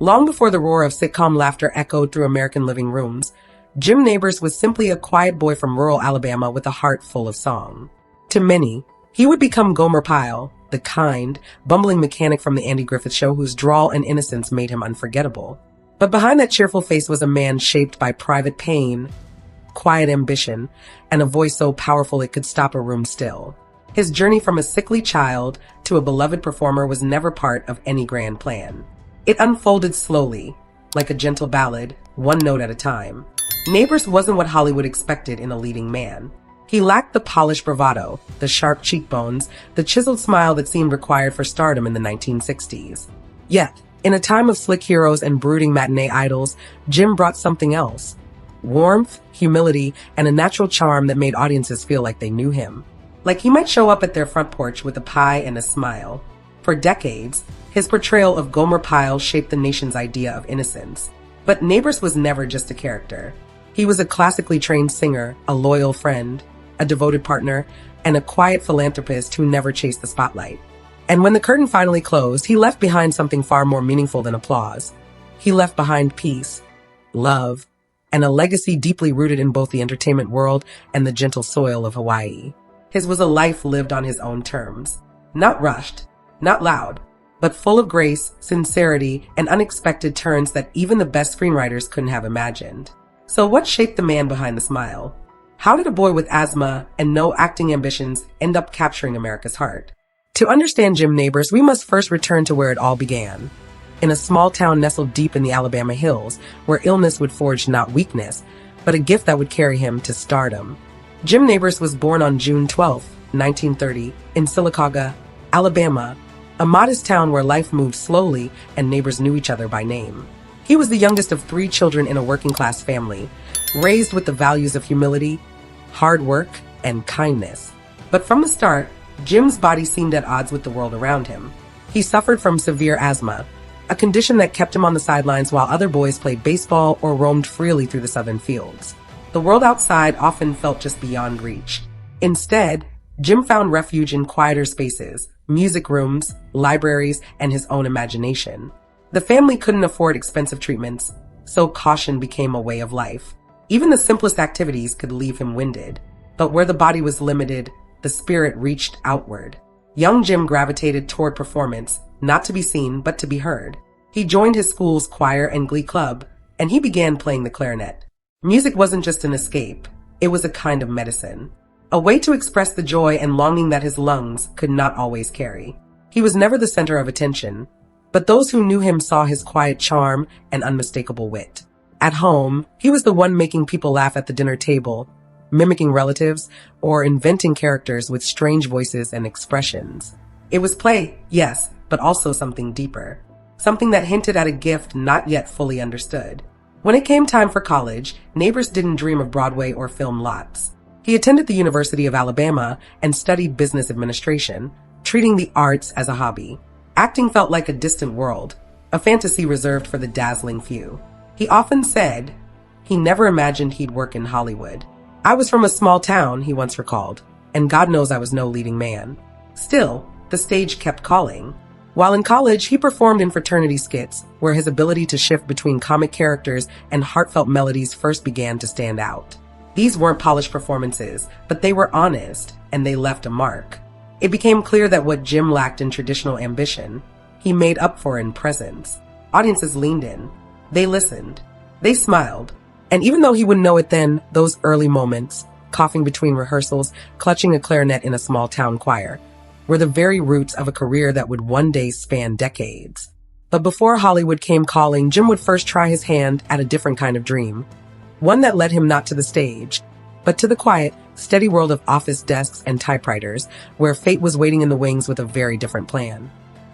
Long before the roar of sitcom laughter echoed through American living rooms, Jim Nabors was simply a quiet boy from rural Alabama with a heart full of song. To many, he would become Gomer Pyle, the kind, bumbling mechanic from the Andy Griffith Show whose drawl and innocence made him unforgettable. But behind that cheerful face was a man shaped by private pain, quiet ambition, and a voice so powerful it could stop a room still. His journey from a sickly child to a beloved performer was never part of any grand plan. It unfolded slowly, like a gentle ballad, one note at a time. Nabors wasn't what Hollywood expected in a leading man. He lacked the polished bravado, the sharp cheekbones, the chiseled smile that seemed required for stardom in the 1960s. Yet, in a time of slick heroes and brooding matinee idols, Jim brought something else. Warmth, humility, and a natural charm that made audiences feel like they knew him. Like he might show up at their front porch with a pie and a smile. For decades, his portrayal of Gomer Pyle shaped the nation's idea of innocence. But Nabors was never just a character. He was a classically trained singer, a loyal friend, a devoted partner, and a quiet philanthropist who never chased the spotlight. And when the curtain finally closed, he left behind something far more meaningful than applause. He left behind peace, love, and a legacy deeply rooted in both the entertainment world and the gentle soil of Hawaii. His was a life lived on his own terms. Not rushed, not loud, but full of grace, sincerity, and unexpected turns that even the best screenwriters couldn't have imagined. So what shaped the man behind the smile? How did a boy with asthma and no acting ambitions end up capturing America's heart? To understand Jim Nabors, we must first return to where it all began. In a small town nestled deep in the Alabama hills, where illness would forge not weakness, but a gift that would carry him to stardom. Jim Nabors was born on June 12, 1930, in Sylacauga, Alabama, a modest town where life moved slowly and neighbors knew each other by name. He was the youngest of 3 children in a working-class family, raised with the values of humility, hard work, and kindness. But from the start, Jim's body seemed at odds with the world around him. He suffered from severe asthma, a condition that kept him on the sidelines while other boys played baseball or roamed freely through the southern fields. The world outside often felt just beyond reach. Instead, Jim found refuge in quieter spaces, music rooms, libraries, and his own imagination. The family couldn't afford expensive treatments, so caution became a way of life. Even the simplest activities could leave him winded. But where the body was limited, the spirit reached outward. Young Jim gravitated toward performance, not to be seen, but to be heard. He joined his school's choir and glee club, and he began playing the clarinet. Music wasn't just an escape, it was a kind of medicine. A way to express the joy and longing that his lungs could not always carry. He was never the center of attention, but those who knew him saw his quiet charm and unmistakable wit. At home, he was the one making people laugh at the dinner table, mimicking relatives, or inventing characters with strange voices and expressions. It was play, yes, but also something deeper. Something that hinted at a gift not yet fully understood. When it came time for college, Nabors didn't dream of Broadway or film lots. He attended the University of Alabama and studied business administration, treating the arts as a hobby. Acting felt like a distant world, a fantasy reserved for the dazzling few. He often said he never imagined he'd work in Hollywood. "I was from a small town," he once recalled, "and God knows I was no leading man." Still, the stage kept calling. While in college, he performed in fraternity skits, where his ability to shift between comic characters and heartfelt melodies first began to stand out. These weren't polished performances, but they were honest, and they left a mark. It became clear that what Jim lacked in traditional ambition, he made up for in presence. Audiences leaned in. They listened. They smiled. And even though he wouldn't know it then, those early moments, coughing between rehearsals, clutching a clarinet in a small town choir, were the very roots of a career that would one day span decades. But before Hollywood came calling, Jim would first try his hand at a different kind of dream. One that led him not to the stage, but to the quiet, steady world of office desks and typewriters, where fate was waiting in the wings with a very different plan.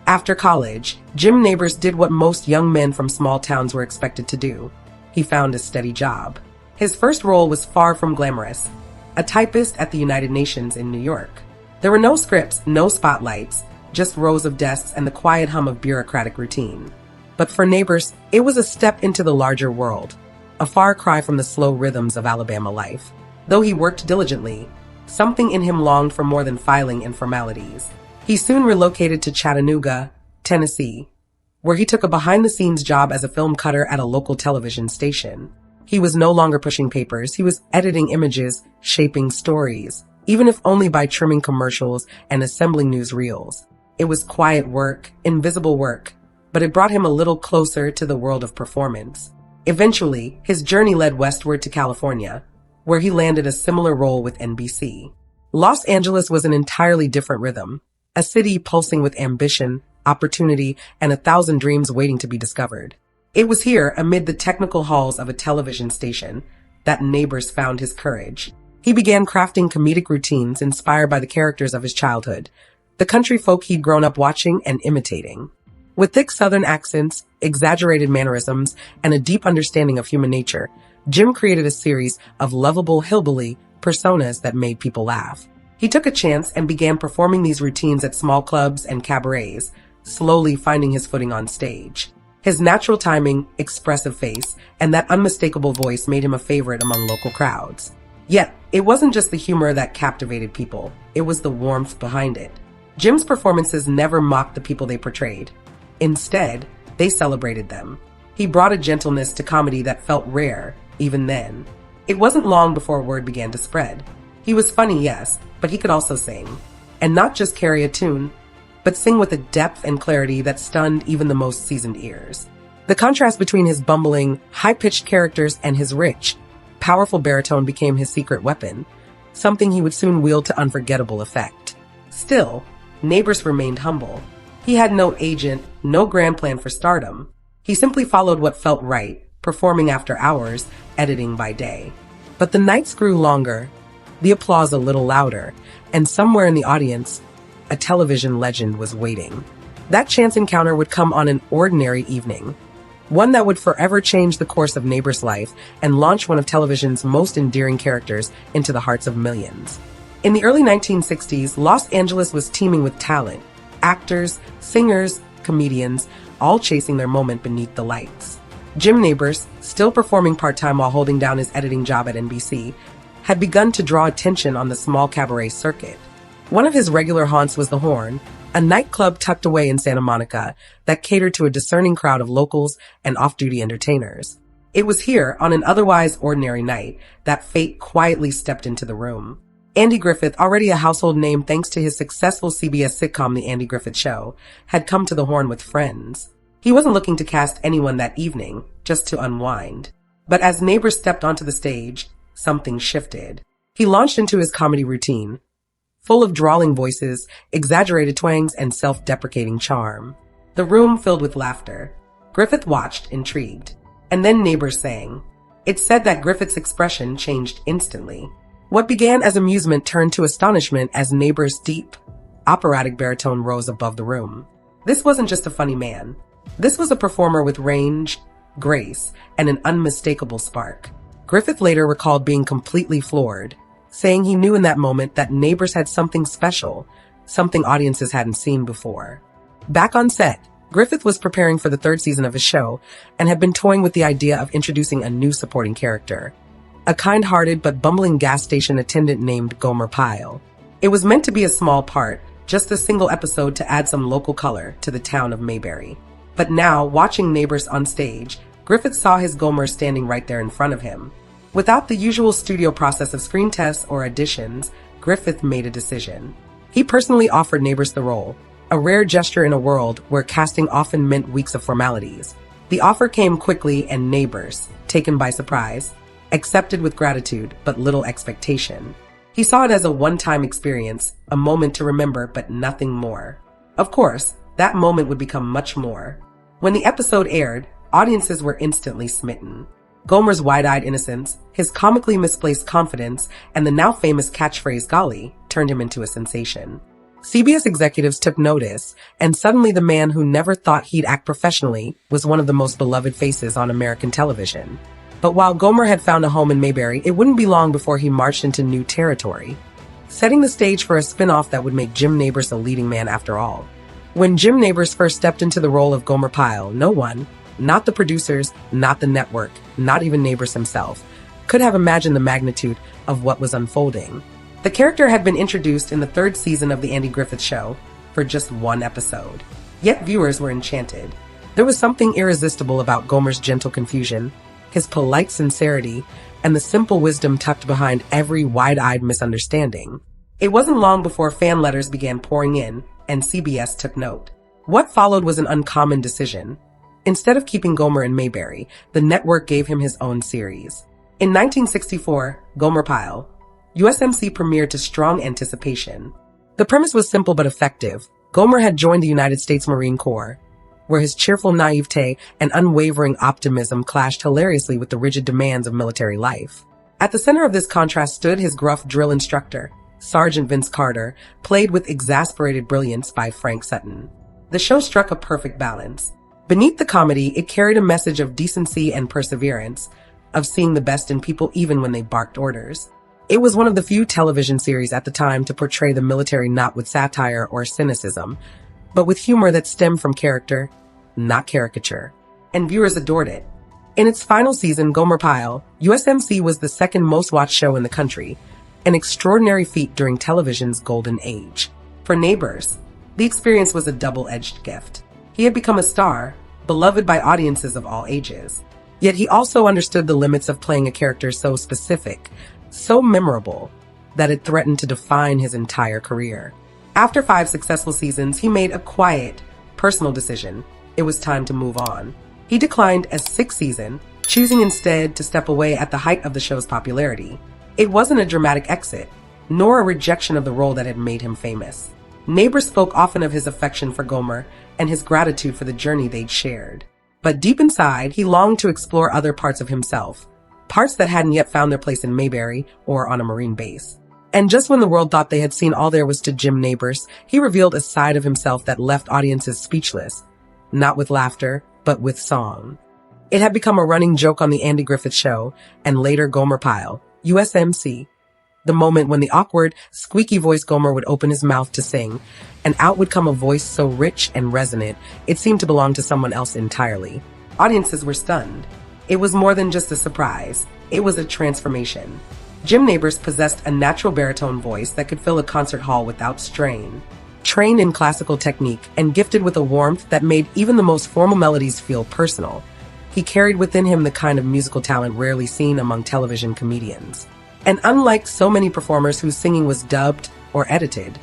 After college, Jim Nabors did what most young men from small towns were expected to do. He found a steady job. His first role was far from glamorous, a typist at the United Nations in New York. There were no scripts, no spotlights, just rows of desks and the quiet hum of bureaucratic routine. But for Nabors, it was a step into the larger world, a far cry from the slow rhythms of Alabama life. Though he worked diligently, something in him longed for more than filing and formalities. He soon relocated to Chattanooga, Tennessee, where he took a behind-the-scenes job as a film cutter at a local television station. He was no longer pushing papers, he was editing images, shaping stories, even if only by trimming commercials and assembling newsreels. It was quiet work, invisible work, but it brought him a little closer to the world of performance. Eventually, his journey led westward to California, where he landed a similar role with NBC. Los Angeles was an entirely different rhythm, a city pulsing with ambition, opportunity, and 1,000 dreams waiting to be discovered. It was here, amid the technical halls of a television station, that Nabors found his courage. He began crafting comedic routines inspired by the characters of his childhood, the country folk he'd grown up watching and imitating. With thick Southern accents, exaggerated mannerisms, and a deep understanding of human nature, Jim created a series of lovable hillbilly personas that made people laugh. He took a chance and began performing these routines at small clubs and cabarets, slowly finding his footing on stage. His natural timing, expressive face, and that unmistakable voice made him a favorite among local crowds. Yet, it wasn't just the humor that captivated people, it was the warmth behind it. Jim's performances never mocked the people they portrayed. Instead, they celebrated them. He brought a gentleness to comedy that felt rare, even then. It wasn't long before word began to spread. He was funny, yes, but he could also sing. And not just carry a tune, but sing with a depth and clarity that stunned even the most seasoned ears. The contrast between his bumbling, high-pitched characters and his rich, powerful baritone became his secret weapon, something he would soon wield to unforgettable effect. Still, Nabors remained humble. He had no agent, no grand plan for stardom. He simply followed what felt right, performing after hours, editing by day. But the nights grew longer, the applause a little louder, and somewhere in the audience, a television legend was waiting. That chance encounter would come on an ordinary evening, one that would forever change the course of Nabors' life and launch one of television's most endearing characters into the hearts of millions. In the early 1960s, Los Angeles was teeming with talent, actors, singers, comedians, all chasing their moment beneath the lights. Jim Nabors, still performing part-time while holding down his editing job at NBC, had begun to draw attention on the small cabaret circuit. One of his regular haunts was the Horn, a nightclub tucked away in Santa Monica that catered to a discerning crowd of locals and off-duty entertainers. It was here, on an otherwise ordinary night, that fate quietly stepped into the room. Andy Griffith, already a household name thanks to his successful CBS sitcom The Andy Griffith Show, had come to the Horn with friends. He wasn't looking to cast anyone that evening, just to unwind. But as Nabors stepped onto the stage, something shifted. He launched into his comedy routine, full of drawling voices, exaggerated twangs, and self-deprecating charm. The room filled with laughter. Griffith watched, intrigued. And then Nabors sang. It's said that Griffith's expression changed instantly. What began as amusement turned to astonishment as Nabors' deep, operatic baritone rose above the room. This wasn't just a funny man. This was a performer with range, grace, and an unmistakable spark. Griffith later recalled being completely floored, saying he knew in that moment that Nabors had something special, something audiences hadn't seen before. Back on set, Griffith was preparing for the third season of his show and had been toying with the idea of introducing a new supporting character, a kind-hearted but bumbling gas station attendant named Gomer Pyle. It was meant to be a small part, just a single episode to add some local color to the town of Mayberry. But now, watching Nabors on stage, Griffith saw his Gomer standing right there in front of him. Without the usual studio process of screen tests or auditions, Griffith made a decision. He personally offered Nabors the role, a rare gesture in a world where casting often meant weeks of formalities. The offer came quickly, and Nabors, taken by surprise, accepted with gratitude but little expectation. He saw it as a one-time experience, a moment to remember but nothing more. Of course, that moment would become much more. When the episode aired, audiences were instantly smitten. Gomer's wide-eyed innocence, his comically misplaced confidence, and the now famous catchphrase "golly" turned him into a sensation. CBS executives took notice, and suddenly the man who never thought he'd act professionally was one of the most beloved faces on American television. But while Gomer had found a home in Mayberry, it wouldn't be long before he marched into new territory, setting the stage for a spin-off that would make Jim Nabors a leading man after all. When Jim Nabors first stepped into the role of Gomer Pyle, no one, not the producers, not the network, not even Nabors himself, could have imagined the magnitude of what was unfolding. The character had been introduced in the third season of The Andy Griffith Show for just one episode. Yet viewers were enchanted. There was something irresistible about Gomer's gentle confusion, his polite sincerity, and the simple wisdom tucked behind every wide-eyed misunderstanding. It wasn't long before fan letters began pouring in, and CBS took note. What followed was an uncommon decision. Instead of keeping Gomer in Mayberry, the network gave him his own series. In 1964, Gomer Pyle, USMC premiered to strong anticipation. The premise was simple but effective. Gomer had joined the United States Marine Corps, where his cheerful naivete and unwavering optimism clashed hilariously with the rigid demands of military life. At the center of this contrast stood his gruff drill instructor, Sergeant Vince Carter, played with exasperated brilliance by Frank Sutton. The show struck a perfect balance. Beneath the comedy, it carried a message of decency and perseverance, of seeing the best in people even when they barked orders. It was one of the few television series at the time to portray the military not with satire or cynicism, but with humor that stemmed from character, not caricature. And viewers adored it. In its final season, Gomer Pyle, USMC was the second most watched show in the country, an extraordinary feat during television's golden age. For Nabors, the experience was a double-edged gift. He had become a star, beloved by audiences of all ages. Yet he also understood the limits of playing a character so specific, so memorable, that it threatened to define his entire career. After 5 successful seasons, he made a quiet, personal decision. It was time to move on. He declined a 6th season, choosing instead to step away at the height of the show's popularity. It wasn't a dramatic exit, nor a rejection of the role that had made him famous. Nabors spoke often of his affection for Gomer and his gratitude for the journey they'd shared. But deep inside, he longed to explore other parts of himself, parts that hadn't yet found their place in Mayberry or on a Marine base. And just when the world thought they had seen all there was to Jim Nabors, he revealed a side of himself that left audiences speechless, not with laughter, but with song. It had become a running joke on the Andy Griffith Show, and later Gomer Pyle, USMC, the moment when the awkward, squeaky voice Gomer would open his mouth to sing, and out would come a voice so rich and resonant, it seemed to belong to someone else entirely. Audiences were stunned. It was more than just a surprise. It was a transformation. Jim Nabors possessed a natural baritone voice that could fill a concert hall without strain. Trained in classical technique and gifted with a warmth that made even the most formal melodies feel personal, he carried within him the kind of musical talent rarely seen among television comedians. And unlike so many performers whose singing was dubbed or edited,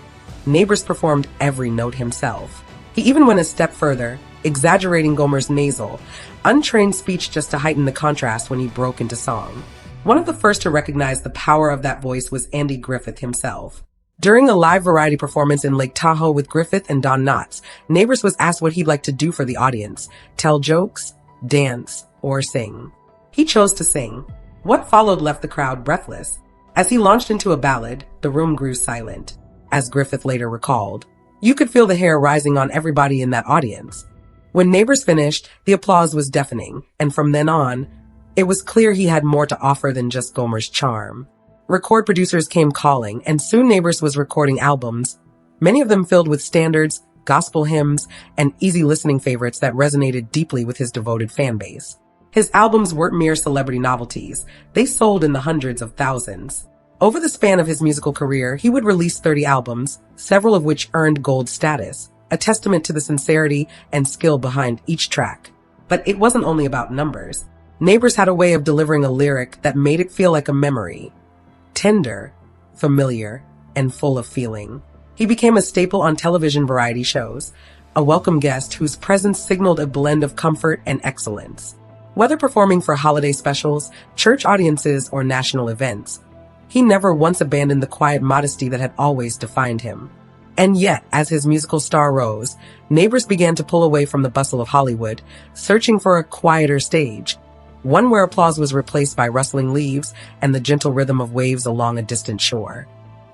Nabors performed every note himself. He even went a step further, exaggerating Gomer's nasal, untrained speech just to heighten the contrast when he broke into song. One of the first to recognize the power of that voice was Andy Griffith himself. During a live variety performance in Lake Tahoe with Griffith and Don Knotts, Nabors was asked what he'd like to do for the audience: tell jokes, dance, or sing. He chose to sing. What followed left the crowd breathless. As he launched into a ballad, the room grew silent. As Griffith later recalled, you could feel the hair rising on everybody in that audience. When Nabors finished, the applause was deafening, and from then on, it was clear he had more to offer than just Gomer's charm. Record producers came calling, and soon Nabors was recording albums, many of them filled with standards, gospel hymns, and easy listening favorites that resonated deeply with his devoted fan base. His albums weren't mere celebrity novelties. They sold in the hundreds of thousands. Over the span of his musical career, he would release 30 albums, several of which earned gold status, a testament to the sincerity and skill behind each track. But it wasn't only about numbers. Nabors had a way of delivering a lyric that made it feel like a memory. Tender, familiar, and full of feeling. He became a staple on television variety shows, a welcome guest whose presence signaled a blend of comfort and excellence. Whether performing for holiday specials, church audiences, or national events, he never once abandoned the quiet modesty that had always defined him. And yet, as his musical star rose, Nabors began to pull away from the bustle of Hollywood, searching for a quieter stage, one where applause was replaced by rustling leaves and the gentle rhythm of waves along a distant shore.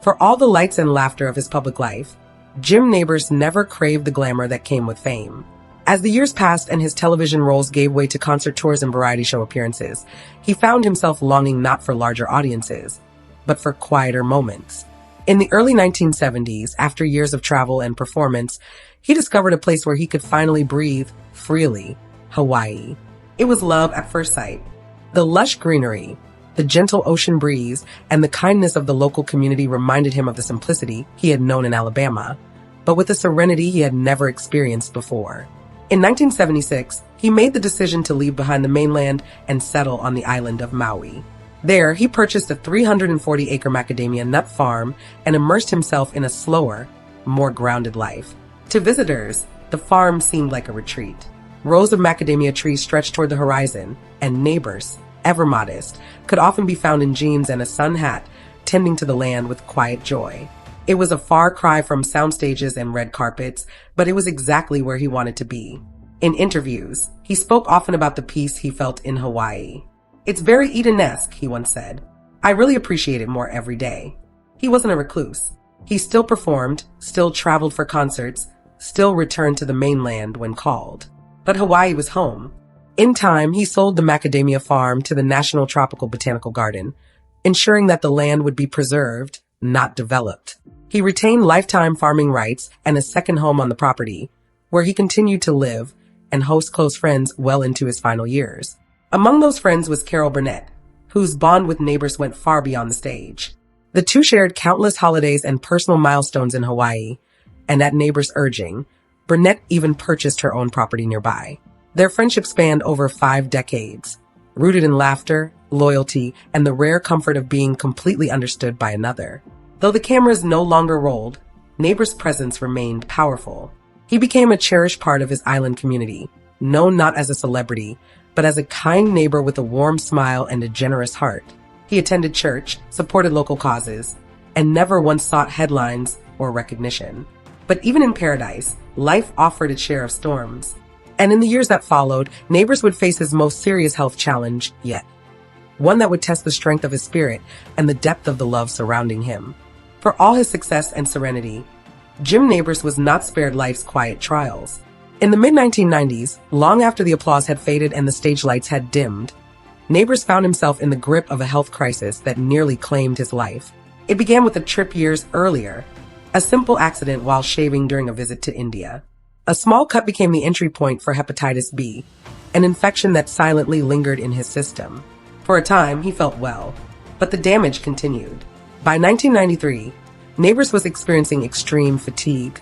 For all the lights and laughter of his public life, Jim Nabors never craved the glamour that came with fame. As the years passed and his television roles gave way to concert tours and variety show appearances, he found himself longing not for larger audiences, but for quieter moments. In the early 1970s, after years of travel and performance, he discovered a place where he could finally breathe freely: Hawaii. It was love at first sight. The lush greenery, the gentle ocean breeze, and the kindness of the local community reminded him of the simplicity he had known in Alabama, but with a serenity he had never experienced before. In 1976, he made the decision to leave behind the mainland and settle on the island of Maui. There, he purchased a 340-acre macadamia nut farm and immersed himself in a slower, more grounded life. To visitors, the farm seemed like a retreat. Rows of macadamia trees stretched toward the horizon, and neighbors, ever modest, could often be found in jeans and a sun hat, tending to the land with quiet joy. It was a far cry from sound stages and red carpets, but it was exactly where he wanted to be. In interviews, he spoke often about the peace he felt in Hawaii. "It's very Eden-esque," he once said. "I really appreciate it more every day." He wasn't a recluse. He still performed, still traveled for concerts, still returned to the mainland when called. But Hawaii was home. In time, he sold the macadamia farm to the National Tropical Botanical Garden, ensuring that the land would be preserved, not developed. He retained lifetime farming rights and a second home on the property, where he continued to live and host close friends well into his final years. Among those friends was Carol Burnett, whose bond with Neighbors went far beyond the stage. The two shared countless holidays and personal milestones in Hawaii, and at Neighbors' urging, Burnett even purchased her own property nearby. Their friendship spanned over 5 decades, rooted in laughter, loyalty, and the rare comfort of being completely understood by another. Though the cameras no longer rolled, Neighbors' presence remained powerful. He became a cherished part of his island community, known not as a celebrity, but as a kind neighbor with a warm smile and a generous heart. He attended church, supported local causes, and never once sought headlines or recognition. But even in paradise, life offered its share of storms. And in the years that followed, Neighbors would face his most serious health challenge yet. One that would test the strength of his spirit and the depth of the love surrounding him. For all his success and serenity, Jim Neighbors was not spared life's quiet trials. In the mid-1990s, long after the applause had faded and the stage lights had dimmed, Neighbors found himself in the grip of a health crisis that nearly claimed his life. It began with a trip years earlier, a simple accident while shaving during a visit to India. A small cut became the entry point for hepatitis B, an infection that silently lingered in his system. For a time, he felt well, but the damage continued. By 1993, Neighbors was experiencing extreme fatigue,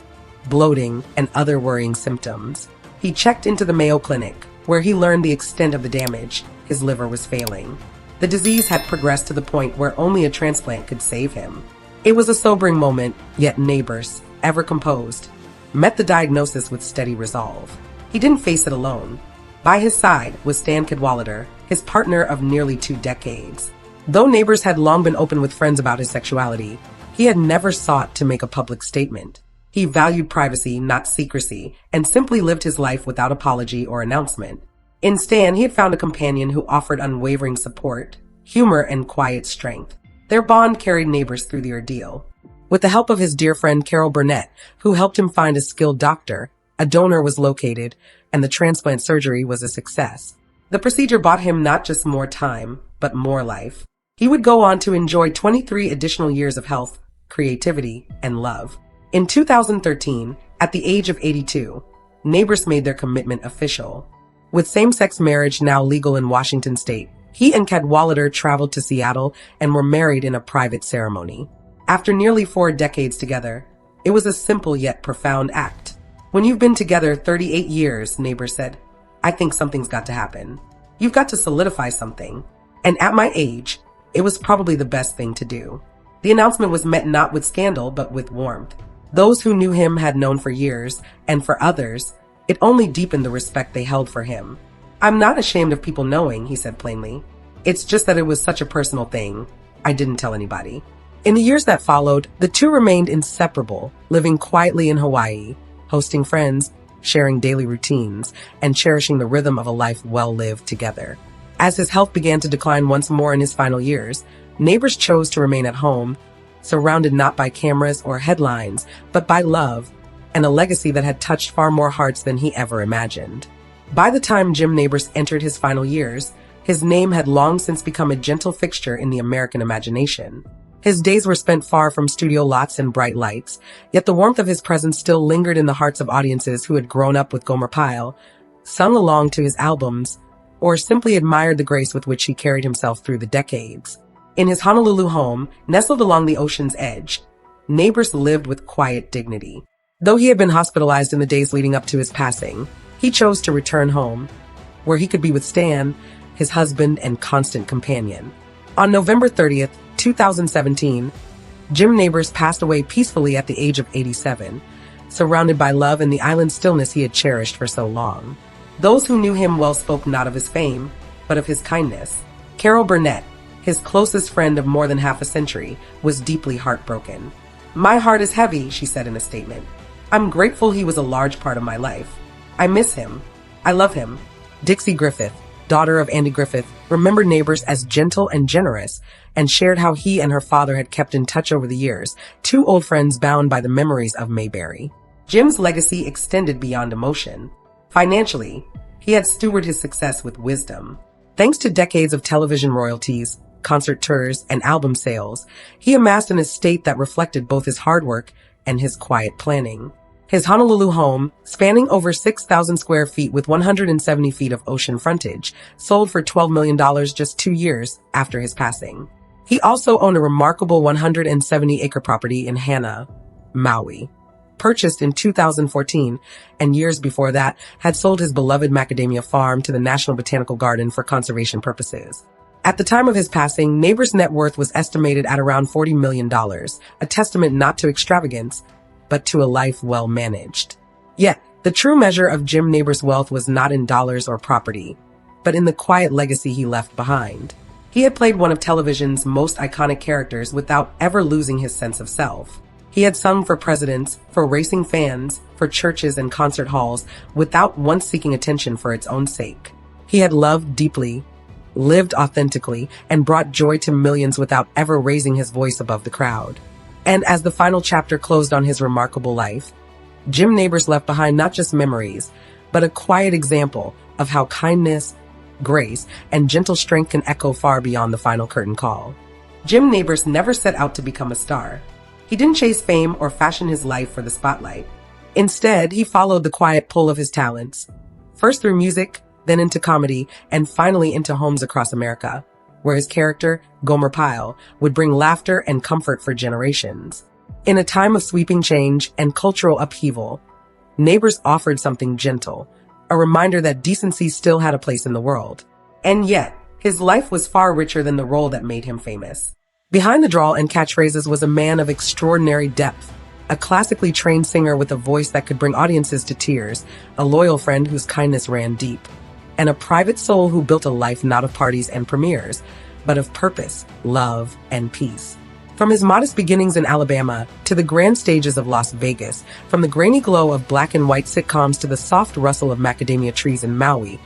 bloating, and other worrying symptoms. He checked into the Mayo Clinic, where he learned the extent of the damage. His liver was failing. The disease had progressed to the point where only a transplant could save him. It was a sobering moment, yet Neighbors, ever composed, met the diagnosis with steady resolve. He didn't face it alone. By his side was Stan Cadwallader, his partner of nearly 2 decades. Though Neighbors had long been open with friends about his sexuality, he had never sought to make a public statement. He valued privacy, not secrecy, and simply lived his life without apology or announcement. In Stan, he had found a companion who offered unwavering support, humor, and quiet strength. Their bond carried Neighbors through the ordeal. With the help of his dear friend Carol Burnett, who helped him find a skilled doctor, a donor was located, and the transplant surgery was a success. The procedure bought him not just more time, but more life. He would go on to enjoy 23 additional years of health, creativity, and love. In 2013, at the age of 82, Neighbors made their commitment official. With same-sex marriage now legal in Washington state, he and Cadwallader traveled to Seattle and were married in a private ceremony. After nearly 4 decades together, it was a simple yet profound act. "When you've been together 38 years, Neighbors said, I think something's got to happen. You've got to solidify something. And at my age, it was probably the best thing to do." The announcement was met not with scandal, but with warmth. Those who knew him had known for years, and for others, it only deepened the respect they held for him. "I'm not ashamed of people knowing," he said plainly. "It's just that it was such a personal thing. I didn't tell anybody." In the years that followed, the two remained inseparable, living quietly in Hawaii, hosting friends, sharing daily routines, and cherishing the rhythm of a life well lived together. As his health began to decline once more in his final years, Neighbors chose to remain at home, surrounded not by cameras or headlines, but by love, and a legacy that had touched far more hearts than he ever imagined. By the time Jim Neighbors entered his final years, his name had long since become a gentle fixture in the American imagination. His days were spent far from studio lots and bright lights, yet the warmth of his presence still lingered in the hearts of audiences who had grown up with Gomer Pyle, sung along to his albums, or simply admired the grace with which he carried himself through the decades. In his Honolulu home, nestled along the ocean's edge, Neighbors lived with quiet dignity. Though he had been hospitalized in the days leading up to his passing, he chose to return home, where he could be with Stan, his husband and constant companion. On November 30th, 2017, Jim Nabors passed away peacefully at the age of 87, surrounded by love and the island stillness he had cherished for so long. Those who knew him well spoke not of his fame, but of his kindness. Carol Burnett, his closest friend of more than half a century, was deeply heartbroken. "My heart is heavy," she said in a statement. "I'm grateful he was a large part of my life. I miss him. I love him." Dixie Griffith, daughter of Andy Griffith, remembered Nabors as gentle and generous and shared how he and her father had kept in touch over the years, two old friends bound by the memories of Mayberry. Jim's legacy extended beyond emotion. Financially, he had stewarded his success with wisdom. Thanks to decades of television royalties, concert tours, and album sales, he amassed an estate that reflected both his hard work and his quiet planning. His Honolulu home, spanning over 6,000 square feet with 170 feet of ocean frontage, sold for $12 million just 2 years after his passing. He also owned a remarkable 170-acre property in Hana, Maui. Purchased in 2014, and years before that, had sold his beloved macadamia farm to the National Botanical Garden for conservation purposes. At the time of his passing, Nabors' net worth was estimated at around $40 million, a testament not to extravagance, but to a life well managed. Yet, the true measure of Jim Nabors' wealth was not in dollars or property, but in the quiet legacy he left behind. He had played one of television's most iconic characters without ever losing his sense of self. He had sung for presidents, for racing fans, for churches and concert halls, without once seeking attention for its own sake. He had loved deeply, lived authentically, and brought joy to millions without ever raising his voice above the crowd. And as the final chapter closed on his remarkable life, Jim Nabors left behind not just memories, but a quiet example of how kindness, grace, and gentle strength can echo far beyond the final curtain call. Jim Nabors never set out to become a star. He didn't chase fame or fashion his life for the spotlight. Instead, he followed the quiet pull of his talents, first through music, then into comedy, and finally into homes across America, where his character, Gomer Pyle, would bring laughter and comfort for generations. In a time of sweeping change and cultural upheaval, Nabors offered something gentle, a reminder that decency still had a place in the world. And yet, his life was far richer than the role that made him famous. Behind the drawl and catchphrases was a man of extraordinary depth, a classically trained singer with a voice that could bring audiences to tears, a loyal friend whose kindness ran deep, and a private soul who built a life not of parties and premieres, but of purpose, love, and peace. From his modest beginnings in Alabama to the grand stages of Las Vegas, from the grainy glow of black and white sitcoms to the soft rustle of macadamia trees in Maui,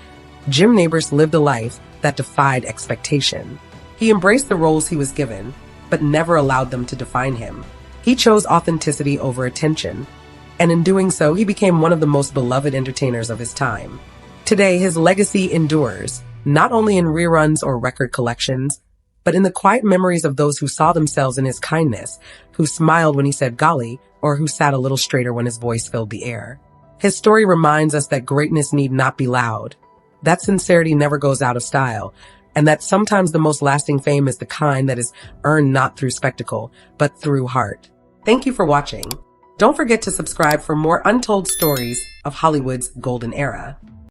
Jim Nabors lived a life that defied expectation. He embraced the roles he was given, but never allowed them to define him. He chose authenticity over attention, and in doing so, he became one of the most beloved entertainers of his time. Today, his legacy endures, not only in reruns or record collections, but in the quiet memories of those who saw themselves in his kindness, who smiled when he said golly, or who sat a little straighter when his voice filled the air. His story reminds us that greatness need not be loud, that sincerity never goes out of style, and that sometimes the most lasting fame is the kind that is earned not through spectacle, but through heart. Thank you for watching. Don't forget to subscribe for more untold stories of Hollywood's golden era.